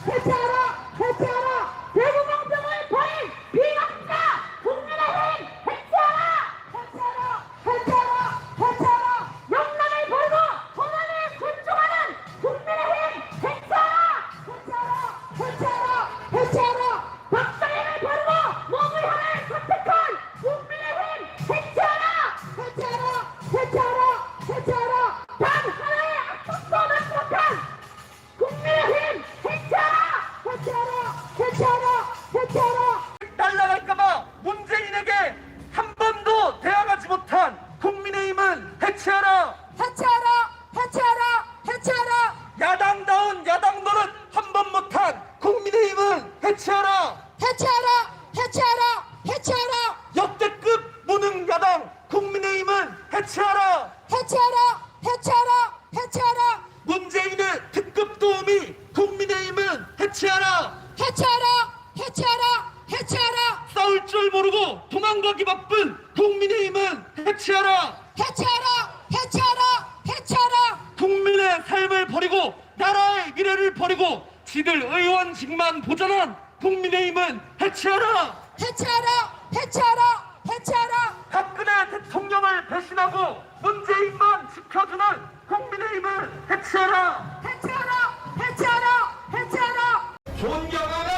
해체하라! 해체하라! 대구멍청을 버린 비박자 국민의힘 해체하라! 해체하라! 해체하라! 해체하라! 영남을 버리고 호남에 순종하는 국민의힘 해체하라! 해체하라! 해체하라! 해체하라! 박사님을 버리고 몸을 향해 선택한 국민의힘 해체하라! 해체하라! 해체하라! 해체하라! 단 하나의 악법도 넣지 못한 국민의힘 해체하라! 해체하라! 해체하라! 해체하라! 날라갈까봐 문재인에게 한 번도 대항하지 못한 국민의힘은 해체하라! 해체하라! 해체하라! 해체하라! 야당다운 야당 노릇 한 번 못한 국민의힘은 해체하라! 해체하라! 해체하라! 해체하라! 역대급 무능 야당 국민의힘은 해체하라! 해체하라! 해체하라! 해체하라! 문재인의 특급 도우미 국민의힘은 해체하라! 해체하라! 해체하라! 해체하라! 싸울 줄 모르고 도망가기 바쁜 국민의힘은 해체하라! 해체하라! 해체하라! 해체하라! 국민의 삶을 버리고 나라의 미래를 버리고 지들 의원직만 보전한 국민의힘은 해체하라! 해체하라! 해체하라! 해체하라! 박근혜 대통령을 배신하고 문재인만 지켜주는 국민의힘은 해체하라! 해체하라! 해체하라! 해체하라! 존경하는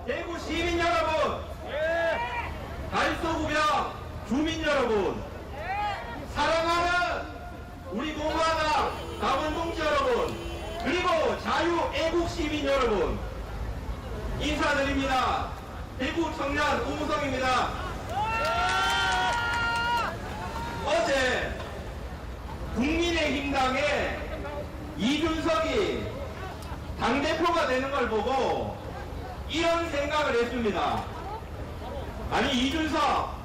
대구 시민 여러분, 달서구병 주민 여러분, 사랑하는 우리 공화당 자본동지 여러분, 그리고 자유애국 시민 여러분, 인사드립니다. 대구 청년 우무성입니다. 어제 국민의힘당의 이준석이 당대표가 되는 걸 보고 이런 생각을 했습니다. 아니, 이준석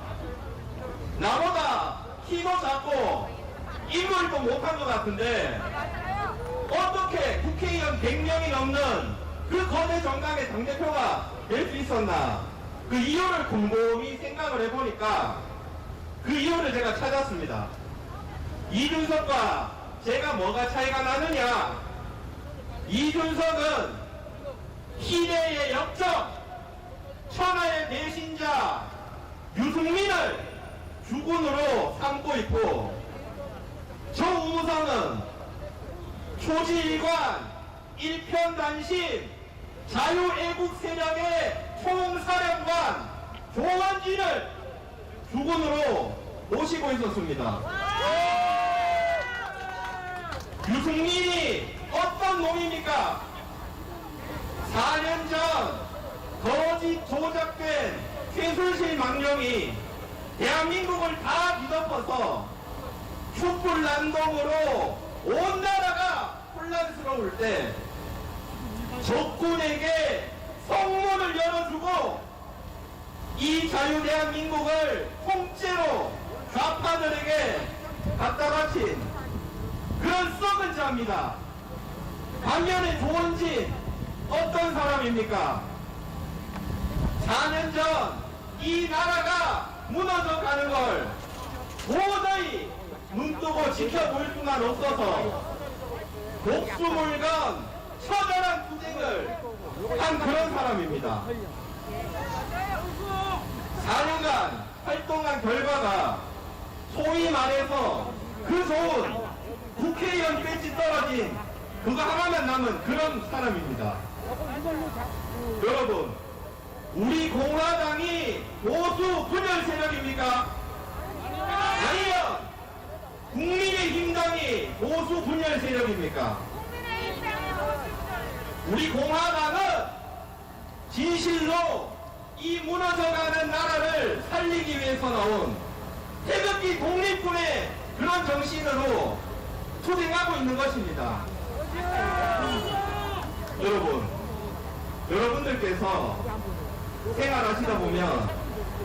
나보다 키도 작고 인물도 못한 것 같은데 어떻게 국회의원 100명이 넘는 그 거대 정당의 당대표가 될 수 있었나, 그 이유를 곰곰이 생각을 해보니까 그 이유를 제가 찾았습니다. 이준석과 제가 뭐가 차이가 나느냐, 이준석은 희대의 역적, 천하의 배신자 유승민을 주군으로 삼고 있고, 저 우무성은 초지일관, 일편단심, 자유애국 세력의 총사령관 조원진을 주군으로 모시고 있었습니다. 유승민이 어떤 놈입니까? 4년 전 거짓 조작된 최순실 망령이 대한민국을 다 뒤덮어서 촛불난동으로 온 나라가 혼란스러울 때 적군에게 성문을 열어주고 이 자유대한민국을 통째로 좌파들에게 갖다 바친 그런 썩은 자입니다. 반면에 조원진 어떤 사람입니까? 4년 전 이 나라가 무너져 가는 걸 도저히 눈뜨고 지켜볼 수만 없어서 목숨을 건 처절한 투쟁을 한 그런 사람입니다. 4년간 활동한 결과가 소위 말해서 그 좋은 국회의원 배지 떨어진 그거 하나만 남은 그런 사람입니다. 여러분, 우리 공화당이 보수 분열 세력입니까? 아니면 국민의힘당이 보수 분열 세력입니까? 우리 공화당은 진실로 이 무너져가는 나라를 살리기 위해서 나온 태극기 독립군의 그런 정신으로 투쟁하고 있는 것입니다. 여러분들께서 생활하시다 보면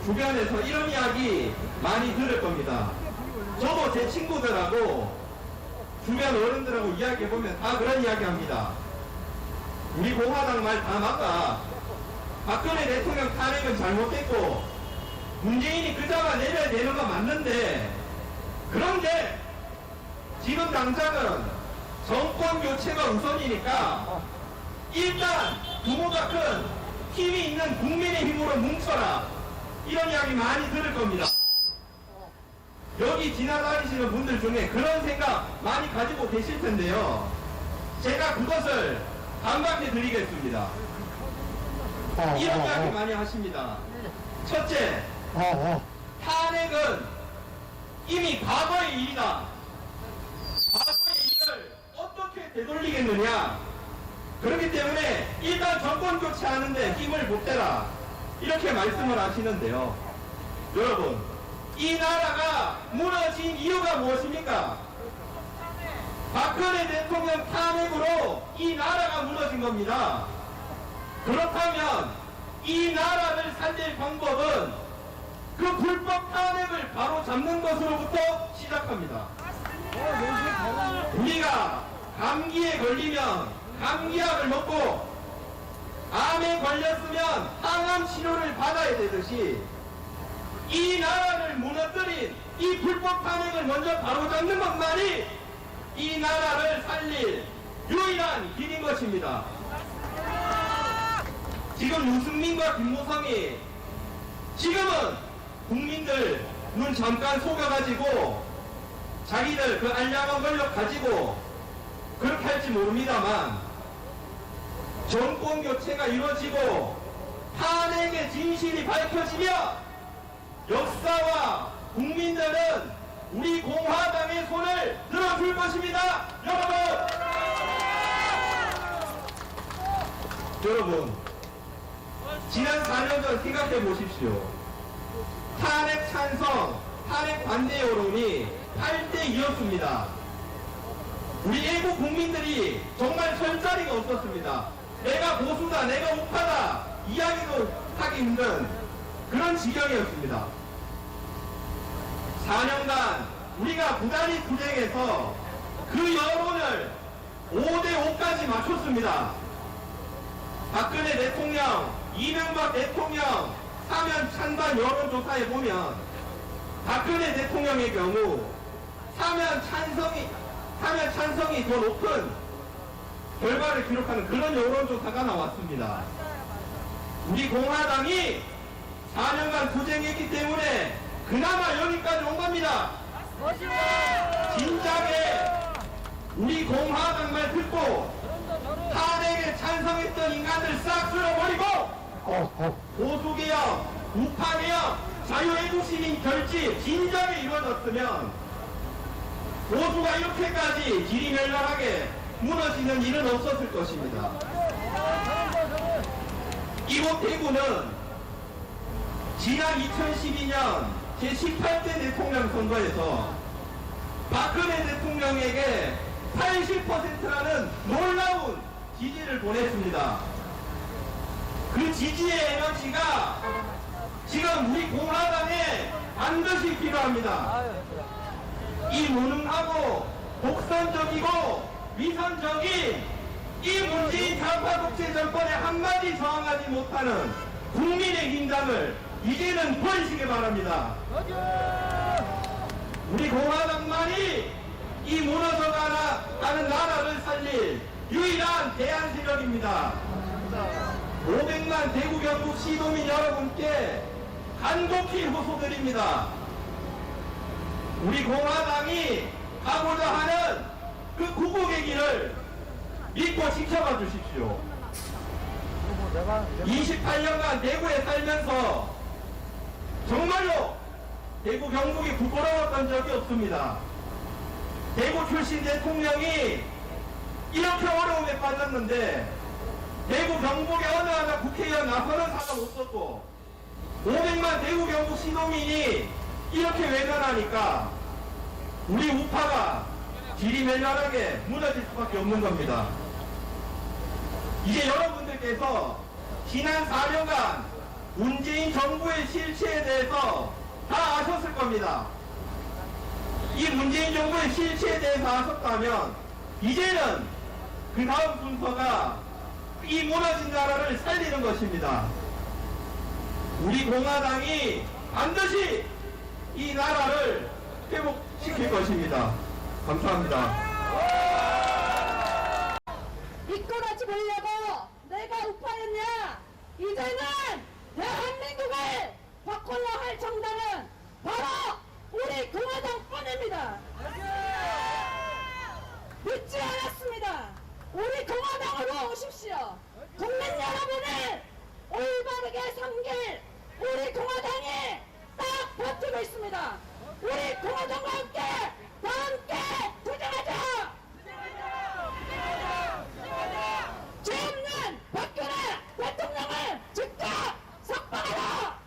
주변에서 이런 이야기 많이 들을 겁니다. 저도 제 친구들하고 주변 어른들하고 이야기해보면 다 그런 이야기 합니다. 우리 공화당 말 다 맞다. 박근혜 대통령 탄핵은 잘못했고 문재인이 그 자가 내려야 되는 건 맞는데, 그런데 지금 당장은 정권 교체가 우선이니까 일단 규모가 큰 힘이 있는 국민의힘으로 뭉쳐라. 이런 이야기 많이 들을 겁니다. 여기 지나다니시는 분들 중에 그런 생각 많이 가지고 계실 텐데요. 제가 그것을 반박해 드리겠습니다. 이런 이야기 많이 하십니다. 첫째, 탄핵은 이미 과거의 일이다. 과거의 일을 어떻게 되돌리겠느냐. 그렇기 때문에 일단 정권 교체하는데 힘을 보태라. 이렇게 말씀을 하시는데요. 여러분, 이 나라가 무너진 이유가 무엇입니까? 박근혜 대통령 탄핵으로 이 나라가 무너진 겁니다. 그렇다면 이 나라를 살릴 방법은 그 불법 탄핵을 바로 잡는 것으로부터 시작합니다. 우리가 감기에 걸리면 감기약을 먹고 암에 걸렸으면 항암 치료를 받아야 되듯이 이 나라를 무너뜨린 이 불법 탄핵을 먼저 바로잡는 것만이 이 나라를 살릴 유일한 길인 것입니다. 지금 유승민과 김무성이 지금은 국민들 눈 잠깐 속여가지고 자기들 그 알량한 권력 가지고 그렇게 할지 모릅니다만 정권 교체가 이루어지고 탄핵의 진실이 밝혀지면 역사와 국민들은 우리 공화당의 손을 들어줄 것입니다. 여러분, 지난 4년 전 생각해 보십시오. 탄핵 찬성, 탄핵 반대 여론이 8대2였습니다. 우리 일부 국민들이 정말 설 자리가 없었습니다. 내가 보수다, 내가 우파다 이야기도 하기 힘든 그런 지경이었습니다. 4년간 우리가 부단히 투쟁해서 그 여론을 5대5까지 맞췄습니다. 박근혜 대통령, 이명박 대통령 사면 찬반 여론조사에 보면 박근혜 대통령의 경우 사면 찬성이 더 높은 결과를 기록하는 그런 여론조사가 나왔습니다. 우리 공화당이 4년간 투쟁했기 때문에 그나마 여기까지 온 겁니다. 진작에 우리 공화당 말 듣고 탄핵에 찬성했던 인간들 싹 쓸어버리고 보수개혁, 우파개혁, 자유애국시민 결집 진작에 이루어졌으면 보수가 이렇게까지 지리멸렬하게 무너지는 일은 없었을 것입니다. 이곳 대구는 지난 2012년 제18대 대통령 선거에서 박근혜 대통령에게 80%라는 놀라운 지지를 보냈습니다. 그 지지의 에너지가 지금 우리 공화당에 반드시 필요합니다. 이 무능하고 독선적이고 위선적인 이 문재인 좌파 독재 정권에 한마디 저항하지 못하는 국민의힘당을 이제는 버리시기 바랍니다. 우리 공화당만이 이 무너져가는 나라를 살릴 유일한 대안 세력입니다. 500만 대구 경북 시도민 여러분께 간곡히 호소드립니다. 우리 공화당이 가고자 하는 그 구국의 길을 믿고 지켜봐 주십시오. 28년간 대구에 살면서 정말로 대구 경북이 부끄러웠던 적이 없습니다. 대구 출신 대통령이 이렇게 어려움에 빠졌는데 대구 경북의 어느 하나 국회의원 나서는 사람 없었고 500만 대구 경북 시도민이 이렇게 외면하니까 우리 우파가 지리멸렬하게 무너질 수밖에 없는 겁니다. 이제 여러분들께서 지난 4년간 문재인 정부의 실체에 대해서 다 아셨을 겁니다. 이 문재인 정부의 실체에 대해서 아셨다면 이제는 그 다음 순서가 이 무너진 나라를 살리는 것입니다. 우리 공화당이 반드시 이 나라를 회복시킬 것입니다. 감사합니다. 믿고 같이 보려고 이제는 대한민국을 바꾸려 할 정당은 바로 우리 공화당뿐입니다. 믿지 않았습니다. 우리 공화당으로 오십시오. 국민 여러분을 올바르게 섬길 우리 공화당이 딱 버티고 있습니다. 우리 공화당과 함께 다 함께 투쟁하자. 죄 없는 박근혜 대통령을 즉각 석방하라.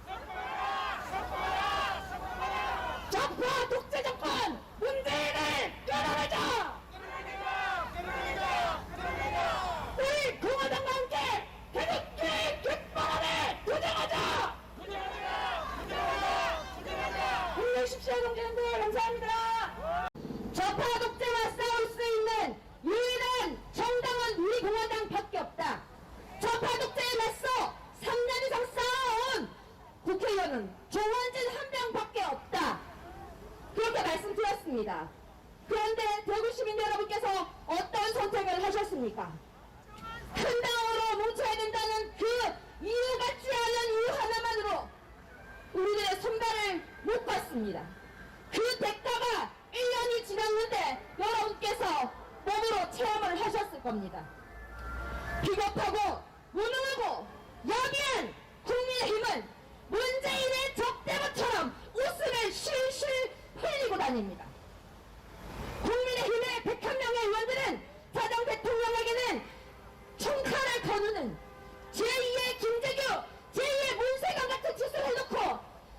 적폐 독재 정권 문재인을 끌어내자. 우리 공화당과 함께 태극기 깃발아래 투쟁하자. 힘내십시오 동지님들. 감사합니다. 적폐 독재와 싸울 수 있는 유일한 정당은 우리 공화당밖에 없다. 적폐 독재에 맞서 3년 이상 싸워온 국회의원은 조원진 한 명밖에 없다. 그렇게 말씀드렸습니다. 그런데 대구 시민 여러분께서 어떤 선택을 하셨습니까? 큰 당으로 뭉쳐야 된다는 그 이유 같지 않은 이유 하나만으로 우리들의 손발을 못 봤습니다. 그 대가가 1년이 지났는데 여러분께서 몸으로 체험을 하셨을 겁니다. 비겁하고 무능하고 여기엔 국민의힘은 문재인의 적대부처럼 웃음을 실실 흘리고 다닙니다. 국민의힘의 101명의 의원들은 자당 대통령에게는 총칼을 거두는 제2의 김재규, 제2의 문세경 같은 짓을 해놓고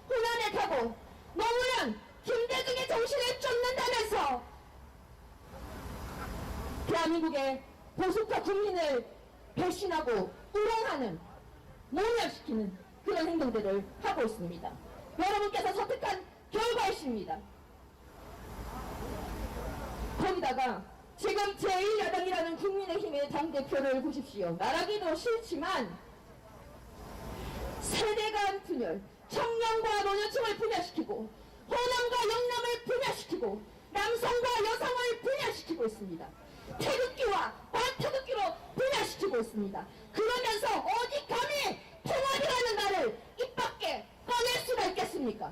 호남에 가고 노무현, 김대중의 정신을 쫓는다면서 대한민국의 보수파 국민을 배신하고 우롱하는, 모멸시키는 그런 행동들을 하고 있습니다. 여러분께서 선택한 결과이십니다. 거기다가 지금 제1야당이라는 국민의힘의 당대표를 보십시오. 말하기도 싫지만 세대 간 분열, 청년과 노년층을 분열시키고 호남과 영남을 분열시키고 남성과 여성을 분열시키고 있습니다. 태극기와 반태극기로 분열시키고 있습니다. 그러면서 어디 감히 통합이라는 말을 입 밖에 꺼낼 수가 있겠습니까?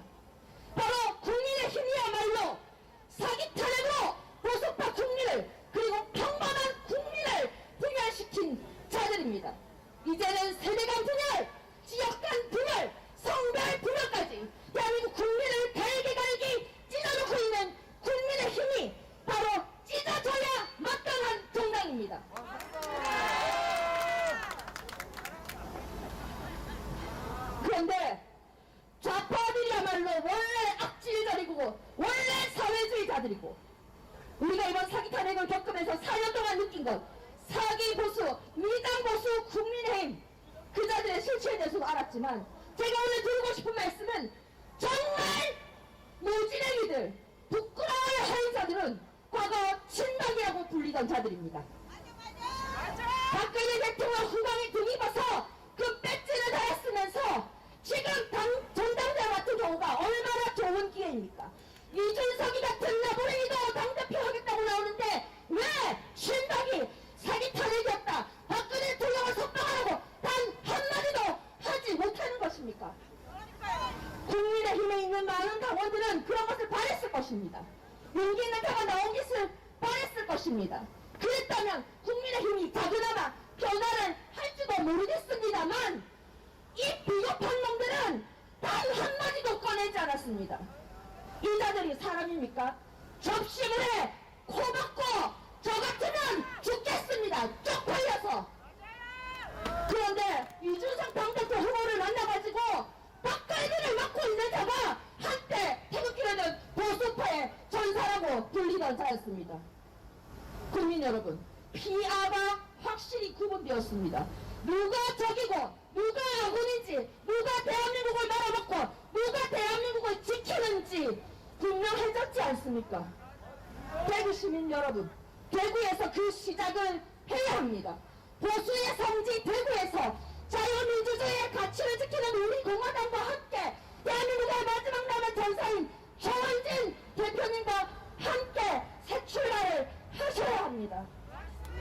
바로 국민의힘이야말로 사기탄핵으로 보수파 국민을, 그리고 평범한 국민을 분열시킨 자들입니다. 이제는 세대 간 분열, 지역 간 분열, 성별 분열까지 대한민국 국민을 갈기갈기 찢어놓고 있는 국민의힘이 바로 찢어져야 마땅한 정당입니다. 그런데 좌파들이야말로 원래 악질들이고 원래 사회주의자들이고, 우리가 이번 사기 탄핵을 겪으면서 4년 동안 느낀 것, 사기 보수, 미당 보수 국민의힘 그 자들의 실체에 대해서도 알았지만, 제가 오늘 드리고 싶은 말씀은 정말 무지랭이들, 부끄러워야 할 자들은 과거 친박이라고 불리던 자들입니다. 박근혜 대통령 후광에 등입어서 그 배지를 달았으면서 지금 전당대회 같은 경우가 얼마나 좋은 기회입니까? 이준석이 같은 나부랭이도 당대표 하겠다고 나오는데 왜 친박이 사기 탄핵이었다, 박근혜 대통령을 석방하라고 단 한마디도 하지 못하는 것입니까? 국민의힘에 있는 많은 당원들은 그런 것을 바랬을 것입니다. 용기 있는 자가 나온 것을 바랬을 것입니다. 그랬다면 국민의힘이 작은아마 변화를 할지도 모르겠습니다만, 이 비겁한 놈들은 단 한마디도 꺼내지 않았습니다. 이 자들이 사람입니까? 접심을 해 코 박고 저 같으면 죽겠습니다. 쪽팔려서. 그런데 이준석 당대표 후보를 만나가지고 박갈비를 맞고 있는 자가 한때 태극기라는 보수파의 전사라고 불리던 자였습니다. 국민 여러분, 피아가 확실히 구분되었습니다. 누가 적이고 누가 아군인지, 누가 대한민국을 말아먹고 누가 대한민국을 지키는지 분명해졌지 않습니까? 대구 시민 여러분, 대구에서 그 시작을 해야 합니다. 보수의 성지 대구에서 자유민주주의의 가치를 지키는 우리 공화당과 함께 대한민국의 마지막 남은 전사인 조원진 대표님과 함께 새 출발을 하셔야 합니다.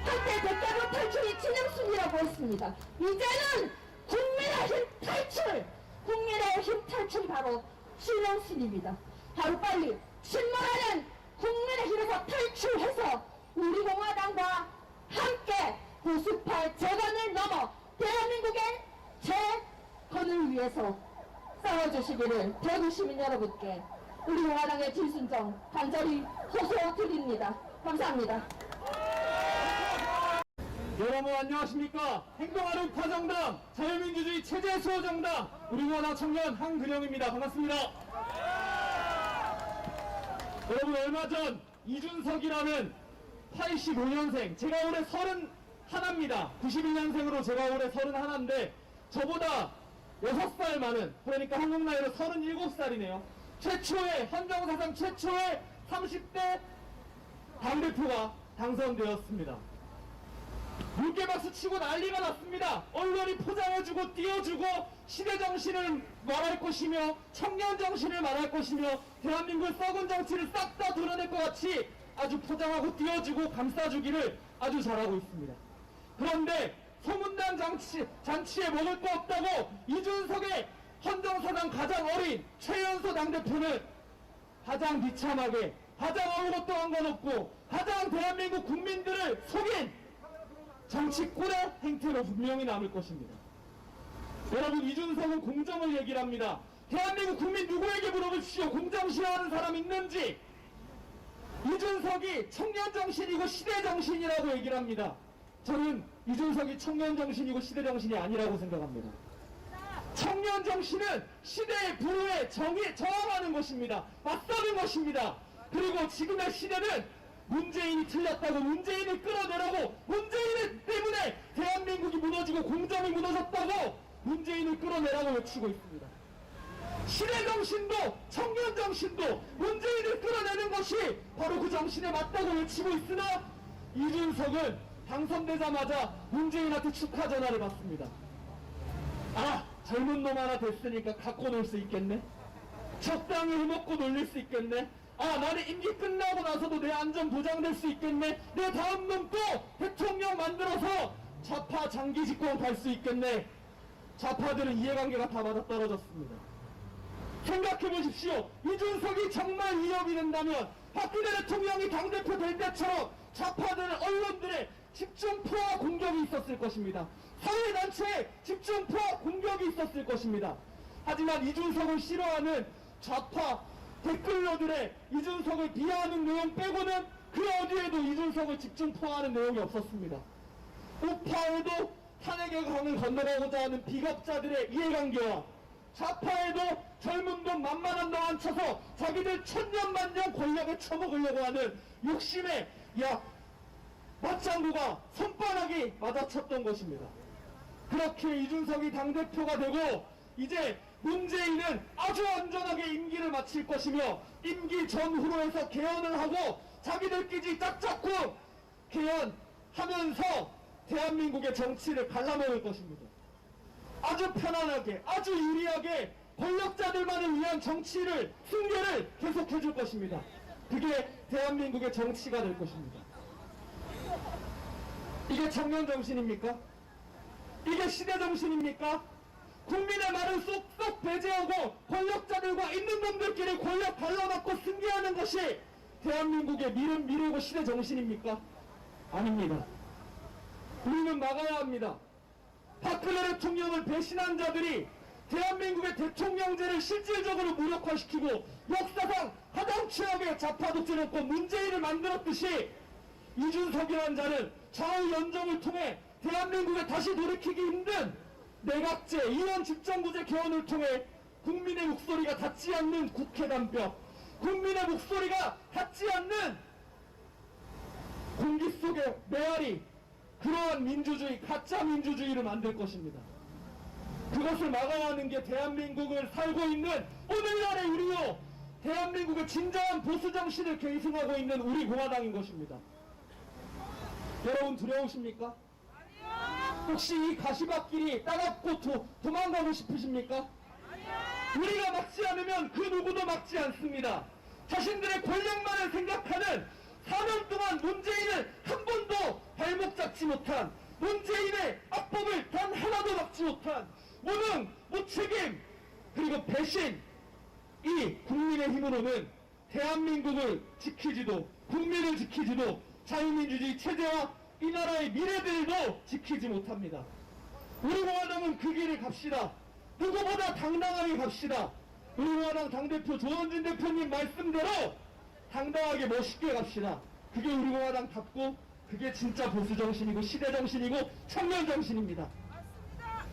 한때 대가로 탈출이 진행순이라고 했습니다. 이제는 국민의 국민의힘 탈출! 국민의힘 탈출이 바로 신영신입니다. 하루빨리 신문하는 국민의힘에서 탈출해서 우리 공화당과 함께 보수파 재건을 넘어 대한민국의 재건을 위해서 싸워주시기를 대구 시민 여러분께 우리 공화당의 질순정 간절히 호소드립니다. 감사합니다. 여러분 안녕하십니까? 행동하는 파정당 자유민주주의 체제수호정당 우리 공화당 청년 한근영입니다. 반갑습니다. 여러분 얼마 전 이준석이라는 85년생 제가 올해 31입니다. 91년생으로 제가 올해 31인데 저보다 6살 많은 그러니까 한국 나이로 37살이네요. 최초의 헌정사상 최초의 30대 당대표가 당선되었습니다. 물개박수 치고 난리가 났습니다. 언론이 포장해주고 띄워주고 시대정신을 말할 것이며 청년정신을 말할 것이며 대한민국 썩은 정치를 싹 다 드러낼 것 같이 아주 포장하고 띄워주고 감싸주기를 아주 잘하고 있습니다. 그런데 소문난 잔치에 먹을 거 없다고 이준석의 헌정사상 가장 어린 최연소 당대표는 가장 비참하게 가장 아무것도 한 건 없고 가장 대한민국 국민들을 속인 정치꾼의 행태로 분명히 남을 것입니다. 여러분 이준석은 공정을 얘기를 합니다. 대한민국 국민 누구에게 물어보십시오. 공정 싫어하는 사람 있는지. 이준석이 청년정신이고 시대정신이라고 얘기를 합니다. 저는 이준석이 청년정신이고 시대정신이 아니라고 생각합니다. 청년정신은 시대의 불후에 저항하는 것입니다. 맞서는 것입니다. 그리고 지금의 시대는 문재인이 틀렸다고 문재인을 끌어내라고 문재인 때문에 대한민국이 무너지고 공정이 무너졌다고 문재인을 끌어내라고 외치고 있습니다. 시대정신도 청년정신도 문재인을 끌어내는 것이 바로 그 정신에 맞다고 외치고 있으나 이준석은 당선되자마자 문재인한테 축하 전화를 받습니다. 아, 젊은 놈 하나 됐으니까 갖고 놀 수 있겠네. 적당히 해먹고 놀릴 수 있겠네. 아, 나는 임기 끝나고 나서도 내 안전 보장될 수 있겠네. 내 다음 놈 또 대통령 만들어서 좌파 장기 집권 갈 수 있겠네. 좌파들은 이해관계가 다 맞아떨어졌습니다. 생각해 보십시오. 이준석이 정말 위협이 된다면 박근혜 대통령이 당대표 될 때처럼 좌파들은 언론들의 집중 포화 공격이 있었을 것입니다. 사회단체에 집중 포화 공격이 있었을 것입니다. 하지만 이준석을 싫어하는 좌파 댓글러들의 이준석을 비하하는 내용 빼고는 그 어디에도 이준석을 집중 포화하는 내용이 없었습니다. 우파에도 탄핵의 강을 건너가고자 하는 비겁자들의 이해관계와 좌파에도 젊은 돈 만만한 돈 안 쳐서 자기들 천년만년 권력에 처먹으려고 하는 욕심의 맞장구가 손바닥이 맞아쳤던 것입니다. 그렇게 이준석이 당대표가 되고 이제 문재인은 아주 안전하게 임기를 마칠 것이며 임기 전후로 해서 개헌을 하고 자기들끼리 짝짝꿍 개헌하면서 대한민국의 정치를 갈라먹을 것입니다. 아주 편안하게 아주 유리하게 권력자들만을 위한 정치를 승계를 계속해 줄 것입니다. 그게 대한민국의 정치가 될 것입니다. 이게 청년정신입니까? 이게 시대정신입니까? 국민의 말을 쏙쏙 배제하고 권력자들과 있는 놈들끼리 권력 발라먹고 승계하는 것이 대한민국의 미래고 시대정신입니까? 아닙니다. 우리는 막아야 합니다. 박근혜 대통령을 배신한 자들이 대한민국의 대통령제를 실질적으로 무력화시키고 역사상 가장 최악의 좌파 독재정권 문재인을 만들었듯이 이준석이라는 자는 좌우 연정을 통해 대한민국에 다시 돌이키기 힘든 내각제, 이원 집정부제 개헌을 통해 국민의 목소리가 닿지 않는 국회 단뼈, 국민의 목소리가 닿지 않는 공기 속의 메아리, 그러한 민주주의, 가짜 민주주의를 만들 것입니다. 그것을 막아야 하는 게 대한민국을 살고 있는 오늘날의 우리요, 대한민국의 진정한 보수정신을 계승하고 있는 우리 공화당인 것입니다. 여러분 두려우십니까? 혹시 이 가시밭길이 따갑고 도망가고 싶으십니까? 우리가 막지 않으면 그 누구도 막지 않습니다. 자신들의 권력만을 생각하는 4년 동안 문재인을 한 번도 발목 잡지 못한 문재인의 악법을 단 하나도 막지 못한 무능, 무책임, 그리고 배신, 이 국민의힘으로는 대한민국을 지키지도 국민을 지키지도 자유민주주의 체제와 이 나라의 미래들도 지키지 못합니다. 우리 공화당은 그 길을 갑시다. 누구보다 당당하게 갑시다. 우리 공화당 당대표 조원진 대표님 말씀대로 당당하게 멋있게 갑시다. 그게 우리 공화당답고 그게 진짜 보수정신이고 시대정신이고 청년정신입니다.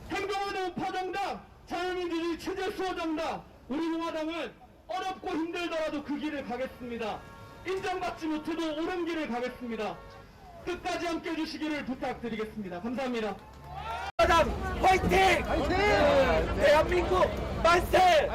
행동하는 우파정당, 자유민주주의 체제 수호정당, 우리 공화당은 어렵고 힘들더라도 그 길을 가겠습니다. 인정받지 못해도 옳은 길을 가겠습니다. 끝까지 함께 해주시기를 부탁드리겠습니다. 감사합니다. 공화당 화이팅! 대한민국 만세!